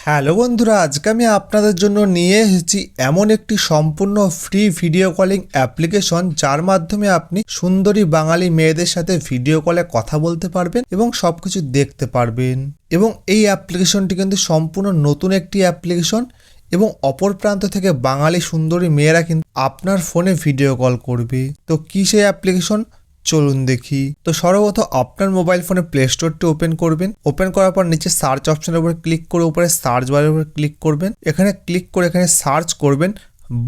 Hello বন্ধুরা, আজকে আমি আপনাদের জন্য নিয়ে এসেছি এমন একটি সম্পূর্ণ ফ্রি ভিডিও কলিং অ্যাপ্লিকেশন যার মাধ্যমে আপনি সুন্দরী বাঙালি মেয়েদের সাথে ভিডিও কলে কথা বলতে পারবেন এবং সবকিছু দেখতে পারবেন। এবং এই অ্যাপ্লিকেশনটি কিন্তু সম্পূর্ণ নতুন একটি অ্যাপ্লিকেশন এবং অপর প্রান্ত থেকে বাঙালি সুন্দরী মেয়েরা কিন্তু আপনার ফোনে ভিডিও কল করবে। তো কি সেই অ্যাপ্লিকেশন, চলুন দেখি। তো সর্বপ্রথম আপনার মোবাইল ফোনে প্লে স্টোরটি ওপেন করবেন। ওপেন করার পর নিচে সার্চ অপশনের উপরে ক্লিক করে উপরে সার্চ বারের উপরে ক্লিক করবেন। এখানে ক্লিক করে এখানে সার্চ করবেন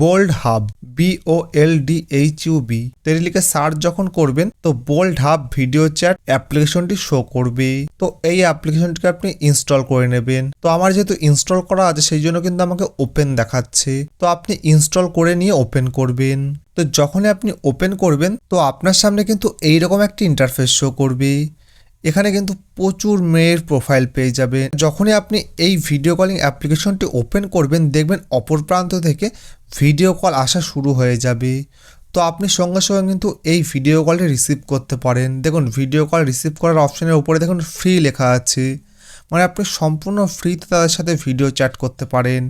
বোল্ড হাব, BOLDHUB। তো এটি লিখে সার্চ যখন করবেন তো বোল্ড হাব ভিডিও চ্যাট অ্যাপ্লিকেশনটি শো করবে। তো এই অ্যাপ্লিকেশনটিকে আপনি ইনস্টল করে নেবেন। তো আমার যেহেতু ইনস্টল করা আছে সেই জন্য কিন্তু আমাকে ওপেন দেখাচ্ছে। তো আপনি ইনস্টল করে নিয়ে ওপেন করবেন। তো যখনই আপনি ওপেন করবেন তো আপনার সামনে কিন্তু এইরকম একটি ইন্টারফেস শো করবে। এখানে কিন্তু প্রচুর মেয়ের প্রোফাইল পেয়ে যাবে। যখনই আপনি এই ভিডিও কলিং অ্যাপ্লিকেশনটি ওপেন করবেন দেখবেন অপর প্রান্ত থেকে ভিডিও কল আসা শুরু হয়ে যাবে। তো আপনি সঙ্গে সঙ্গে কিন্তু এই ভিডিও কলটি রিসিভ করতে পারেন। দেখুন ভিডিও কল রিসিভ করার অপশনের উপরে দেখুন ফ্রি লেখা আছে, মানে আপনি সম্পূর্ণ ফ্রিতে তাদের সাথে ভিডিও চ্যাট করতে পারেন।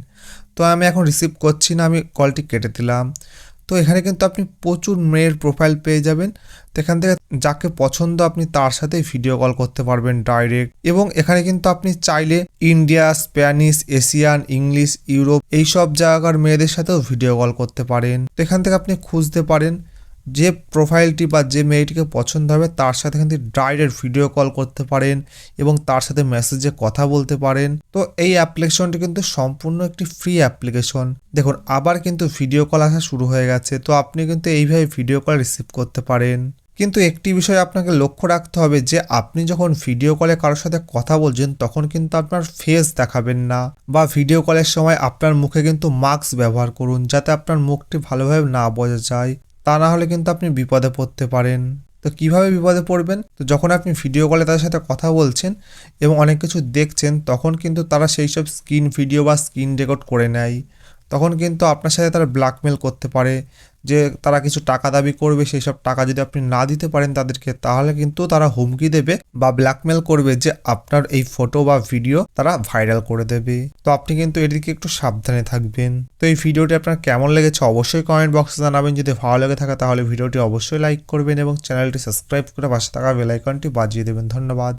তো আমি এখন রিসিভ করছি না, আমি কলটি কেটে দিলাম। তো এখানে কিন্তু আপনি প্রচুর মেয়ের প্রোফাইল পেয়ে যাবেন। তো এখান থেকে যাকে পছন্দ আপনি তার সাথে ভিডিও কল করতে পারবেন ডাইরেক্ট। এবং এখানে কিন্তু আপনি চাইলে India, Spanish, Asian, English, Europe এইসব জায়গার মেয়েদের সাথেও ভিডিও কল করতে পারেন। তো এখান থেকে আপনি খুঁজতে পারেন যে প্রোফাইলটি বা যে মেয়েটিকে পছন্দ হবে তার সাথে কিন্তু ডাইরেক্ট ভিডিও কল করতে পারেন এবং তার সাথে মেসেজে কথা বলতে পারেন। তো এই অ্যাপ্লিকেশনটি কিন্তু সম্পূর্ণ একটি ফ্রি অ্যাপ্লিকেশন। দেখুন আবার কিন্তু ভিডিও কল আসা শুরু হয়ে গেছে। তো আপনি কিন্তু এইভাবে ভিডিও কল রিসিভ করতে পারেন। কিন্তু একটি বিষয় আপনাকে লক্ষ্য রাখতে হবে যে আপনি যখন ভিডিও কলে কারোর সাথে কথা বলছেন তখন কিন্তু আপনার ফেস দেখাবেন না, বা ভিডিও কলের সময় আপনার মুখে কিন্তু মাস্ক ব্যবহার করুন যাতে আপনার মুখটি ভালোভাবে না বোঝা যায়। তা না হলে কিন্তু আপনি বিপদে পড়তে পারেন। তো কিভাবে বিপদে পড়বেন? তো যখন আপনি ভিডিও কলে তাদের সাথে কথা বলছেন এবং অনেক কিছু দেখছেন তখন কিন্তু তারা সেই সব স্ক্রিন ভিডিও বা স্ক্রিন রেকর্ড করে নেয়। তখন কিন্তু আপনার সাথে তারা ব্ল্যাকমেল করতে পারে যে তারা কিছু টাকা দাবি করবে, সেই সব টাকা যদি আপনি না দিতে পারেন তাদেরকে তাহলে কিন্তু তারা হুমকি দেবে বা ব্ল্যাকমেল করবে যে আপনার এই ফটো বা ভিডিও তারা ভাইরাল করে দেবে। তো আপনি কিন্তু এদিকে একটু সাবধানে থাকবেন। তো এই ভিডিওটি আপনার কেমন লেগেছে অবশ্যই কমেন্ট বক্সে জানাবেন। যদি ভালো লেগে থাকে তাহলে ভিডিওটি অবশ্যই লাইক করবেন এবং চ্যানেলটি সাবস্ক্রাইব করে পাশে থাকা বেল আইকনটি বাজিয়ে দেবেন। ধন্যবাদ।